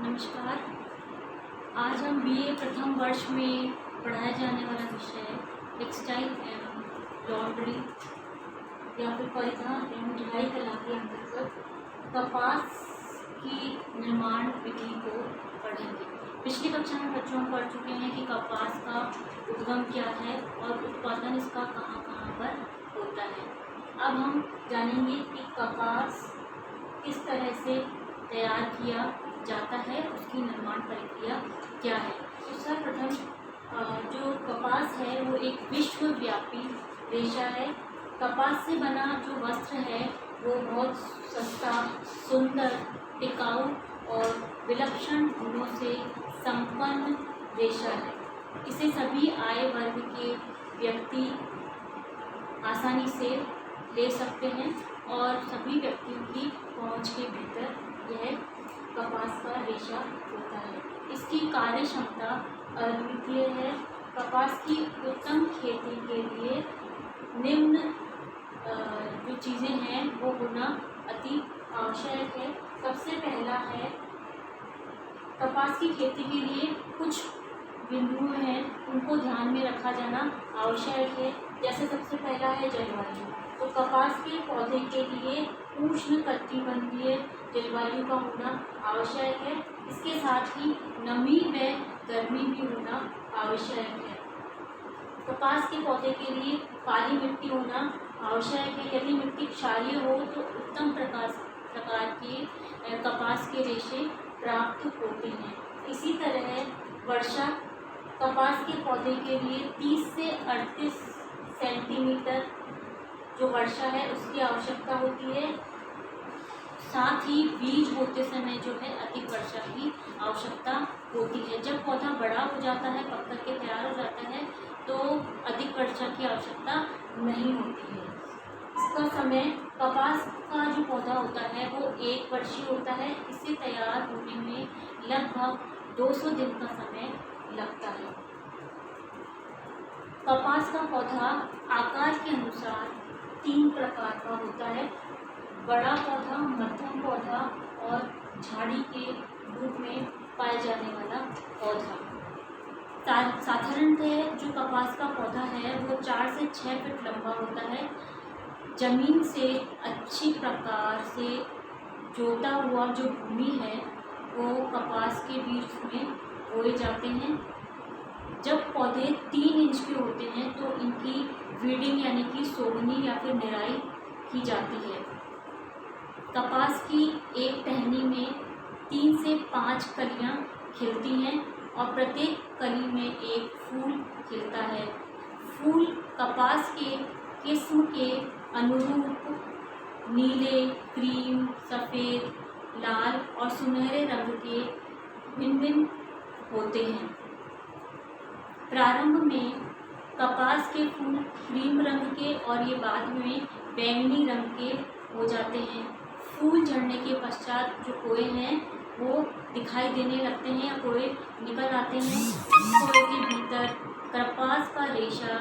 नमस्कार। आज हम बीए प्रथम वर्ष में पढ़ाया जाने वाला विषय टेक्सटाइल एवं लॉन्ड्री या फिर परिधान एवं ढलाई कला के अंतर्गत कपास की निर्माण विधि को पढ़ेंगे। पिछली कक्षा में बच्चों हम पढ़ चुके हैं कि कपास का उद्गम क्या है और उत्पादन इसका कहाँ कहाँ पर होता है। अब हम जानेंगे कि कपास किस तरह से तैयार किया जाता है, उसकी निर्माण प्रक्रिया क्या है। तो सर्वप्रथम जो कपास है वो एक विश्वव्यापी रेशा है। कपास से बना जो वस्त्र है वो बहुत सस्ता, सुंदर, टिकाऊ और विलक्षण गुणों से संपन्न रेशा है। इसे सभी आय वर्ग के व्यक्ति आसानी से ले सकते हैं और सभी व्यक्तियों की पहुंच के भीतर यह कपास का रेशा होता है। इसकी कार्य क्षमता अद्वितीय है। कपास की उत्तम खेती के लिए निम्न जो चीज़ें हैं वो होना अति आवश्यक है। सबसे पहला है, कपास की खेती के लिए कुछ बिंदु हैं उनको ध्यान में रखा जाना आवश्यक है। जैसे सबसे पहला है जलवायु। तो कपास के पौधे के लिए उष्णकटिबंधीय जलवायु का होना आवश्यक है। इसके साथ ही नमी व गर्मी भी होना आवश्यक है। कपास के पौधे के लिए काली मिट्टी होना आवश्यक है। यदि मिट्टी क्षारीय हो तो उत्तम प्रकार के कपास के रेशे प्राप्त होते हैं। इसी तरह वर्षा कपास के पौधे के लिए 30 से 38 सेंटीमीटर जो वर्षा है उसकी आवश्यकता होती है। साथ ही बीज बोते समय जो है अधिक वर्षा की आवश्यकता होती है। जब पौधा बड़ा हो जाता है, पक कर के तैयार हो जाता है, तो अधिक वर्षा की आवश्यकता नहीं होती है। इसका समय, कपास का जो पौधा होता है वो 1 वर्षीय होता है। इसे तैयार होने में लगभग 200 दिन का समय लगता है। कपास का पौधा आकार के अनुसार 3 प्रकार का होता है: बड़ा पौधा, मध्यम पौधा और झाड़ी के रूप में पाए जाने वाला पौधा। साधारणतः जो कपास का पौधा है वो 4 से 6 फीट लंबा होता है। जमीन से अच्छी प्रकार से जोता हुआ जो भूमि है वो कपास के बीच में बोए जाते हैं। जब पौधे 3 इंच के होते हैं तो इनकी वीडिंग यानी कि सोगनी या फिर निराई की जाती है। कपास की एक टहनी में 3 से 5 कलियां खिलती हैं और प्रत्येक कली में एक फूल खिलता है। फूल कपास के किस्म के अनुरूप नीले, क्रीम, सफ़ेद, लाल और सुनहरे रंग के भिन्न भिन्न होते हैं। प्रारंभ में कपास के फूल क्रीम रंग के और ये बाद में बैंगनी रंग के हो जाते हैं। फूल झड़ने के पश्चात जो कोए हैं वो दिखाई देने लगते हैं या कोए निकल आते हैं। इस कोए के भीतर कपास का रेशा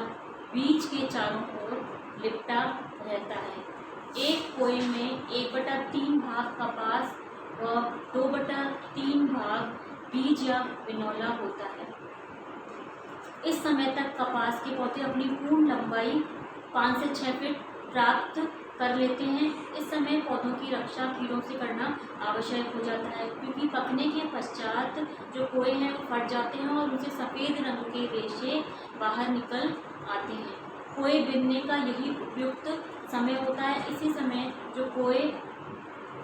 बीज के चारों ओर लिपटा रहता है। एक कोए में 1/3 भाग कपास व 2/3 भाग बीज या बिनौला होता है। इस समय तक कपास के पौधे अपनी पूर्ण लंबाई 5 से 6 फीट प्राप्त कर लेते हैं। इस समय पौधों की रक्षा कीड़ों से करना आवश्यक हो जाता है, क्योंकि पकने के पश्चात जो कोए हैं वो फट जाते हैं और उनसे सफ़ेद रंग के रेशे बाहर निकल आते हैं। कोए बिनने का यही उपयुक्त समय होता है। इसी समय जो कोए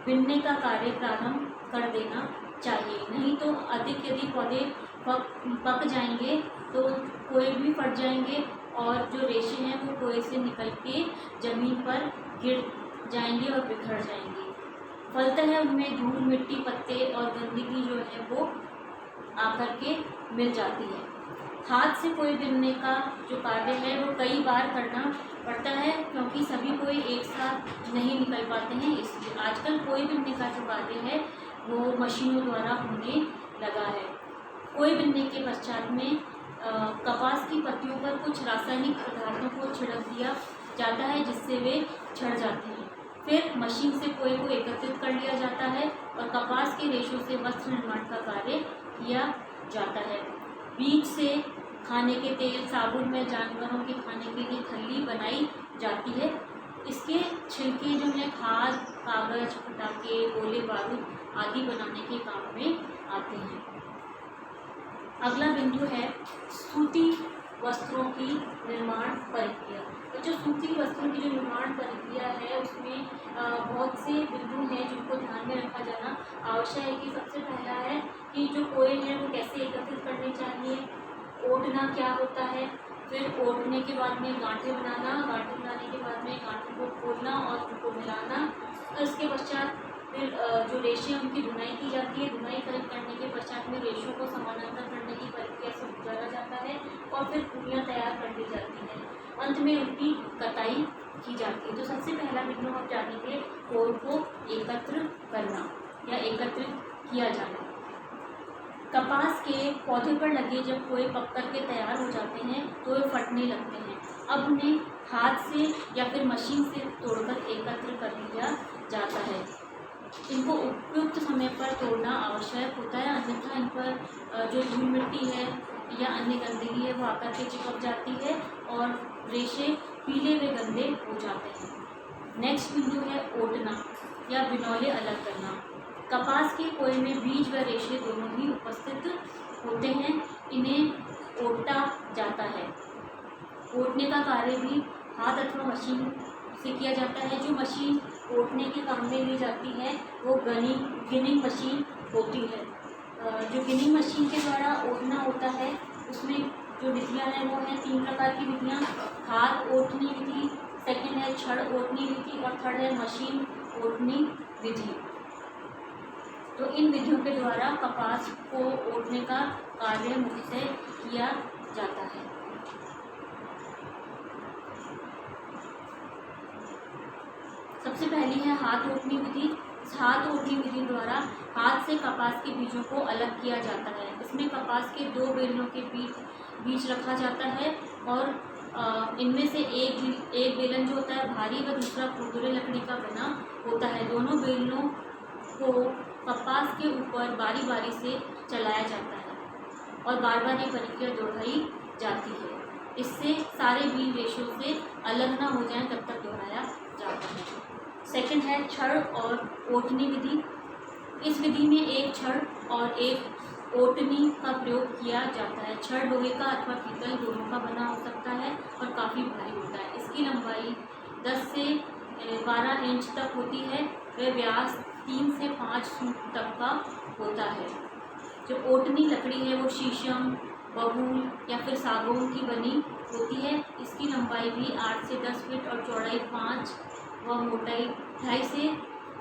बिनने का कार्य प्रारंभ कर देना चाहिए, नहीं तो अधिक यदि पौधे पक जाएंगे तो कोए भी फट जाएंगे और जो रेशे हैं वो कोए से निकल के ज़मीन पर गिर जाएंगे और बिखर जाएंगे। फलतः उनमें धूल, मिट्टी, पत्ते और गंदगी जो है वो आकर के मिल जाती है। हाथ से कोए बिनने का जो कार्य है वो कई बार करना पड़ता है, क्योंकि सभी कोए एक साथ नहीं निकल पाते हैं। इसलिए आजकल कोए बिनने का जो कार्य है वो मशीनों द्वारा होने लगा है। कोए बिनने के पश्चात में कपास की पत्तियों पर कुछ रासायनिक पदार्थों को छिड़क दिया जाता है जिससे वे झड़ जाते हैं। फिर मशीन से कोए को एकत्रित कर लिया जाता है और कपास के रेशों से वस्त्र निर्माण का कार्य कार्य किया जाता है। बीज से खाने के तेल, साबुन में जानवरों के खाने के लिए खल्ली बनाई जाती है। इसके छिलके जो हैं खाद, कागज, पटाखे, गोले बारूद आदि बनाने के काम में आते हैं। अगला बिंदु है सूती वस्त्रों की निर्माण प्रक्रिया। तो जो सूती वस्त्रों की जो निर्माण प्रक्रिया है उसमें बहुत से बिंदु हैं जिनको ध्यान में रखा जाना आवश्यक है। कि सबसे पहला है कि जो कोए हैं वो कैसे एकत्रित करने चाहिए, ओटना क्या होता है, फिर ओटने के बाद में गांठें बनाना, गांठें बनाने के बाद में गांठों को खोलना और उनको मिलाना, और इसके पश्चात फिर जो रेशे हैं उनकी धुनाई की जाती है। धुनाई करने के पश्चात में रेशों को समानांतर करने की प्रक्रिया से गुजारा जाता है और फिर पुड़ियाँ तैयार कर ली जाती हैं। अंत में उनकी कताई की जाती है। तो सबसे पहला बिंदु हम जानेंगे कोर को एकत्र करना या एकत्रित किया जाना। कपास के पौधे पर लगे जब कोए पक कर के तैयार हो जाते हैं तो वे फटने लगते हैं। अब उन्हें हाथ से या फिर मशीन से तोड़कर एकत्र कर लिया जाता है। इनको उपयुक्त समय पर तोड़ना आवश्यक होता है, अन्यथा इन पर जो धूल मिट्टी है या अन्य गंदगी है वो आकर के चिपक जाती है और रेशे पीले व गंदे हो जाते हैं। नेक्स्ट बिंदु है ओटना या बिनौले अलग करना। कपास के कोए में बीज व रेशे दोनों ही उपस्थित होते हैं। इन्हें ओटा जाता है। ओटने का कार्य भी हाथ अथवा मशीन से किया जाता है। जो मशीन ओटने के काम में ली जाती है वो गिनिंग मशीन होती है। जो गिनिंग मशीन के द्वारा ओटना होता है उसमें जो विधियाँ हैं वो हैं 3 प्रकार की विधियाँ। हाथ ओटनी विधि, सेकंड है छड़ ओटनी विधि और थर्ड है मशीन ओटनी विधि। तो इन विधियों के द्वारा कपास को ओटने का कार्य मुख्यतः किया जाता है। सबसे पहली है हाथ ओटनी विधि। हाथ ओटनी विधि द्वारा हाथ से कपास के बीजों को अलग किया जाता है। इसमें कपास के 2 बेलनों के बीच रखा जाता है और इनमें से एक बेलन जो होता है भारी व दूसरा खुरदुरे लकड़ी का बना होता है। दोनों बेलनों को कपास के ऊपर बारी बारी से चलाया जाता है और बार बार ये प्रक्रिया दोहराई जाती है। इससे सारे बीज रेशों से अलग ना हो जाएं तब तक दोहराया जाता है। सेकंड है छड़ और ओटनी विधि। इस विधि में एक छड़ और एक ओटनी का प्रयोग किया जाता है। छड़ लोहे का अथवा पीतल दोनों का बना हो सकता है और काफ़ी भारी होता है। इसकी लंबाई 10 से 12 इंच तक होती है। वह व्यास 3 से 5 फुट तक का होता है। जो ओटनी लकड़ी है वो शीशम, बबूल या फिर सागौन की बनी होती है। इसकी लंबाई भी 8 से 10 फीट और चौड़ाई 5 व मोटाई 2.5 से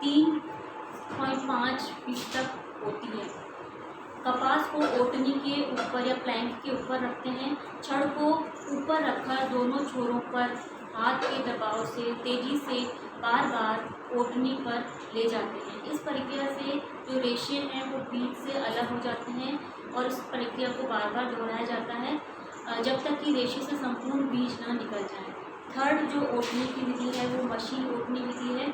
3.5 फीट तक होती है। कपास को ओटनी के ऊपर या प्लैंक के ऊपर रखते हैं। छड़ को ऊपर रखकर दोनों छोरों पर हाथ के दबाव से तेजी से बार बार ओटनी पर ले जाते हैं। इस प्रक्रिया से जो रेशे हैं वो बीज से अलग हो जाते हैं और इस प्रक्रिया को बार बार दोहराया जाता है जब तक कि रेशे से संपूर्ण बीज ना निकल जाए। थर्ड जो ओटने की विधि है वो मशीन ओटनी विधि है।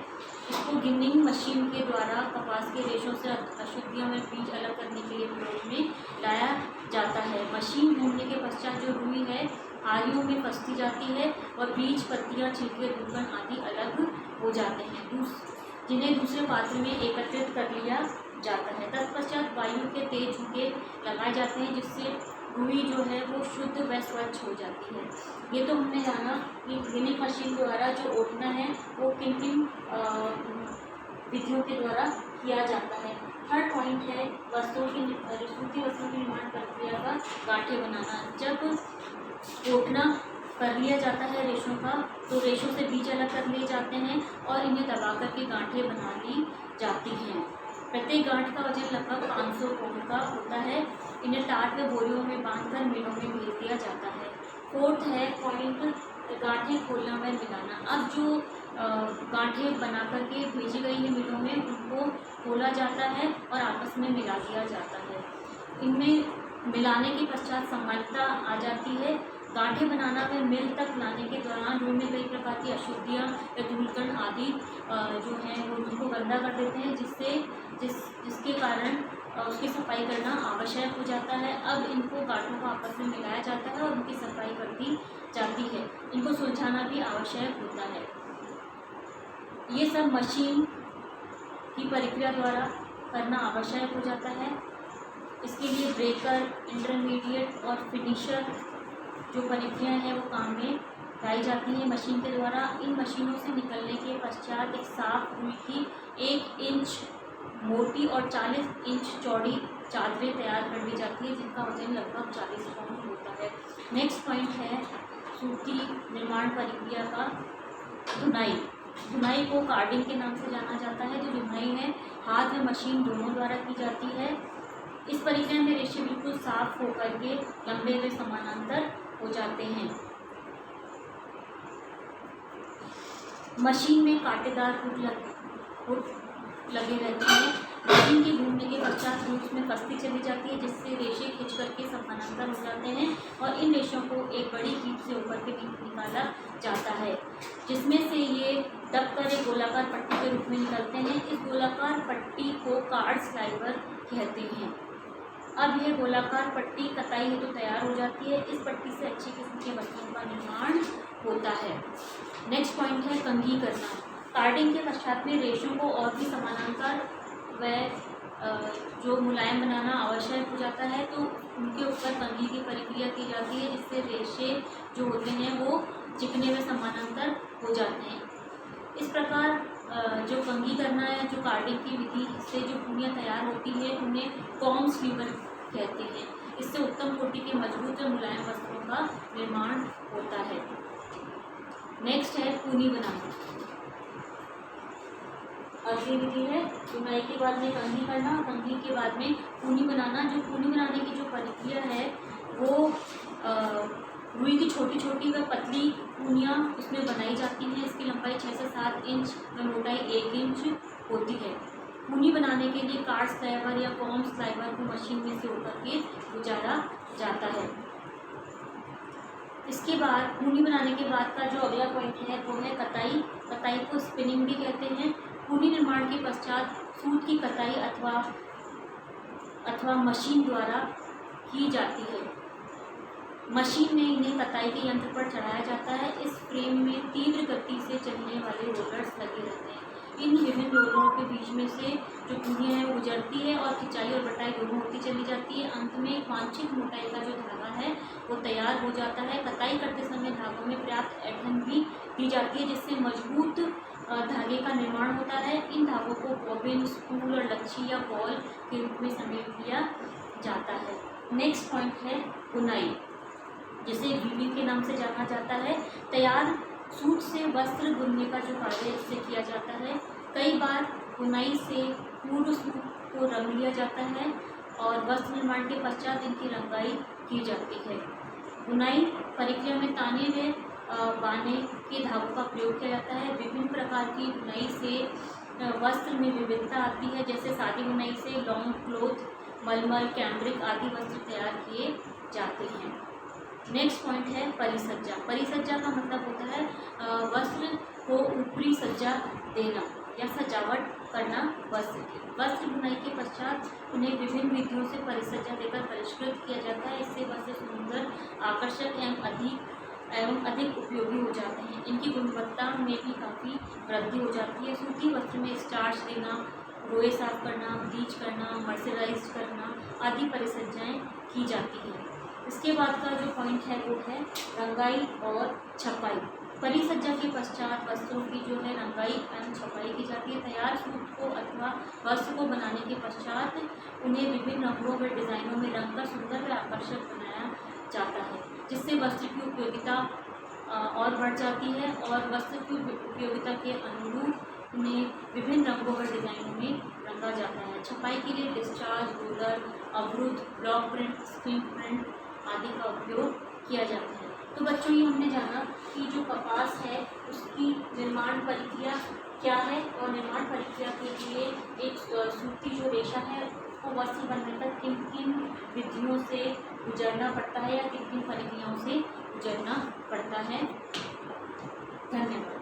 इसको गिनिंग मशीन के द्वारा कपास के रेशों से अशुद्धियों में बीज अलग करने के लिए प्रयोग में लाया जाता है। मशीन घूमने के पश्चात जो रुई है आरियों में फंसती जाती है और बीज, पत्तियाँ, छिलके, धुलकन आदि अलग हो जाते हैं, जिन्हें दूसरे पात्र में एकत्रित कर लिया जाता है। तत्पश्चात वायु के तेज झोंके लगाए जाते हैं जिससे रुई जो है वो शुद्ध व स्वच्छ हो जाती है। ये तो हमने जाना कि गिनिंग मशीन द्वारा जो ओटना है वो किन किन विधियों के द्वारा किया जाता है। थर्ड पॉइंट है सूती वस्त्रों की निर्माण प्रक्रिया का गांठें बनाना। जब ओटना कर लिया जाता है रेशों का तो रेशों से बीज अलग कर लिए जाते हैं और इन्हें दबा कर के गांठें बना ली जाती हैं। प्रत्येक गांठ का वजन लगभग 500 पौंड का होता है। इन्हें टाट व बोरियों में बांधकर मिलों में भेज दिया जाता है। फोर्थ है पॉइंट गांठें खोलना व मिलाना। अब जो गांठें बना करके भेजी गई है मिलों में उनको खोला जाता है और आपस में मिला दिया जाता है। इनमें मिलाने के पश्चात समानता आ जाती है। गांठें बनाना व मिल तक लाने के दौरान रूम में कई प्रकार की अशुद्धियाँ या धूलकण आदि जो हैं वो उनको गंदा कर देते हैं जिसके कारण उसकी सफाई करना आवश्यक हो जाता है। अब इनको गांठों को आपस में मिलाया जाता है और उनकी सफाई कर दी जाती है। इनको सुलझाना भी आवश्यक होता है। ये सब मशीन की प्रक्रिया द्वारा करना आवश्यक हो जाता है। इसके लिए ब्रेकर, इंटरमीडिएट और फिनिशर जो प्रक्रिया है वो काम में लाई जाती है मशीन के द्वारा। इन मशीनों से निकलने के पश्चात एक साफ रुई की 1 इंच मोटी और 40 इंच चौड़ी चादरें तैयार कर ली जाती है, जिनका वजन लगभग 40 पाउंड होता है। नेक्स्ट पॉइंट है सूत की निर्माण प्रक्रिया का धुनाई। धुनाई को कार्डिंग के नाम से जाना जाता है। जो धुनाई है हाथ व मशीन दोनों द्वारा की जाती है। इस प्रक्रिया में रेशे बिल्कुल साफ होकर के लंबे व समानांतर हो जाते हैं। मशीन में कांटेदार हुक लगे रहते हैं। मशीन के घूमने के पश्चात सूत में कस्ती चली जाती है, जिससे रेशे खींच करके समानांतर हो जाते हैं और इन रेशों को एक बड़ी कीप से ऊपर के निकाला जाता है, जिसमें से ये दबकर एक गोलाकार पट्टी के रूप में निकलते हैं। इस गोलाकार पट्टी को कार्ड स्लाइवर कहते हैं। अब यह गोलाकार पट्टी कताई हेतु तैयार हो जाती है। इस पट्टी से अच्छी किस्म के वस्त्रों का निर्माण होता है। नेक्स्ट पॉइंट है कंघी करना। कार्डिंग के पश्चात में रेशों को और भी समानांतर व जो मुलायम बनाना आवश्यक हो जाता है, तो उनके ऊपर कंघी की प्रक्रिया की जाती है, जिससे रेशे जो होते हैं वो चिकने व समानांतर हो जाते हैं। इस प्रकार जो कंघी करना है, जो कार्डिंग की विधि से जो पूनियाँ तैयार होती है, उन्हें कॉम स्लीवर कहते हैं। इससे उत्तम कोटि के मजबूत व मुलायम वस्त्रों का निर्माण होता है। नेक्स्ट है पूनी बनाना। अगली विधि है बुनाई के बाद में कंघी करना, कंघी के बाद में पूनी बनाना। जो पूनी बनाने की जो प्रक्रिया है वो रुई की छोटी छोटी व पतली पूनियाँ उसमें बनाई जाती हैं। इसकी लंबाई 6 से 7 इंच व मोटाई 1 इंच होती है। पूनी बनाने के लिए कार्ड स्लाइवर या कॉम स्लाइवर को मशीन में से होकर के गुजारा जाता है। इसके बाद पूनी बनाने के बाद का जो अगला पॉइंट है वो है कताई। कताई को स्पिनिंग भी कहते हैं। पूनी निर्माण के पश्चात सूत की कताई अथवा मशीन द्वारा की जाती है। मशीन में इन्हें कताई के यंत्र पर चढ़ाया जाता है। इस फ्रेम में तीव्र गति से चलने वाले रोलर्स लगे रहते हैं। इन विभिन्न रोलरों के बीच में से जो पूनियाँ हैं वो गुजरती है और खिंचाई और बटाई दोनों होती चली जाती है। अंत में वांछित मोटाई का जो धागा है वो तैयार हो जाता है। कताई करते समय धागों में पर्याप्त ऐंठन भी दी जाती है, जिससे मजबूत धागे का निर्माण होता है। इन धागों को बॉबिन, स्पूल और लच्छी या बॉल के रूप में समेट दिया जाता है। नेक्स्ट पॉइंट है बुनाई, जिसे वीविंग के नाम से जाना जाता है। तैयार सूत से वस्त्र बुनने का जो कार्य इससे किया जाता है। कई बार बुनाई से पूर्व सूत को रंग लिया जाता है और वस्त्र निर्माण के पश्चात इनकी रंगाई की जाती है। बुनाई प्रक्रिया में ताने व बाने के धागों का प्रयोग किया जाता है। विभिन्न प्रकार की बुनाई से वस्त्र में विविधता आती है, जैसे सादी बुनाई से लॉन्ग क्लोथ, मलमल, कैम्ब्रिक आदि वस्त्र तैयार किए जाते हैं। नेक्स्ट पॉइंट है परिसज्जा। परिसज्जा का मतलब होता है वस्त्र को ऊपरी सज्जा देना या सजावट करना वस्त्र की। वस्त्र बुनाई के पश्चात उन्हें विभिन्न विधियों से परिसज्जा देकर परिष्कृत किया जाता है। इससे वस्त्र सुंदर, आकर्षक एवं अधिक उपयोगी हो जाते हैं। इनकी गुणवत्ता में भी काफ़ी वृद्धि हो जाती है। सूती वस्त्र में स्टार्च देना, रोए साफ करना, ब्लीच करना, मर्सराइज करना आदि परिसज्जाएँ की जाती हैं। इसके बाद का जो पॉइंट है वो है रंगाई और छपाई। परिसज्जा के पश्चात वस्त्रों की जो है रंगाई एवं छपाई की जाती है। तैयार सूत को अथवा वस्त्र को बनाने के पश्चात उन्हें विभिन्न रंगों व डिज़ाइनों में रंगकर सुंदर व आकर्षक बनाया जाता है, जिससे वस्त्र की उपयोगिता और बढ़ जाती है और वस्त्र की उपयोगिता के अनुरूप उन्हें विभिन्न रंगों व डिज़ाइनों में रंगा जाता है। छपाई के लिए डिस्चार्ज, रोलर, अवरुद्ध, ब्लॉक प्रिंट, स्क्रीन प्रिंट आदि का उपयोग किया जाता है। तो बच्चों, ये हमने जाना कि जो कपास है उसकी निर्माण प्रक्रिया क्या है और निर्माण प्रक्रिया के लिए एक सूती जो रेशा है उसको वस्त्र बनने तक किन किन विधियों से गुजरना पड़ता है या किन किन प्रक्रियाओं से गुजरना पड़ता है। धन्यवाद।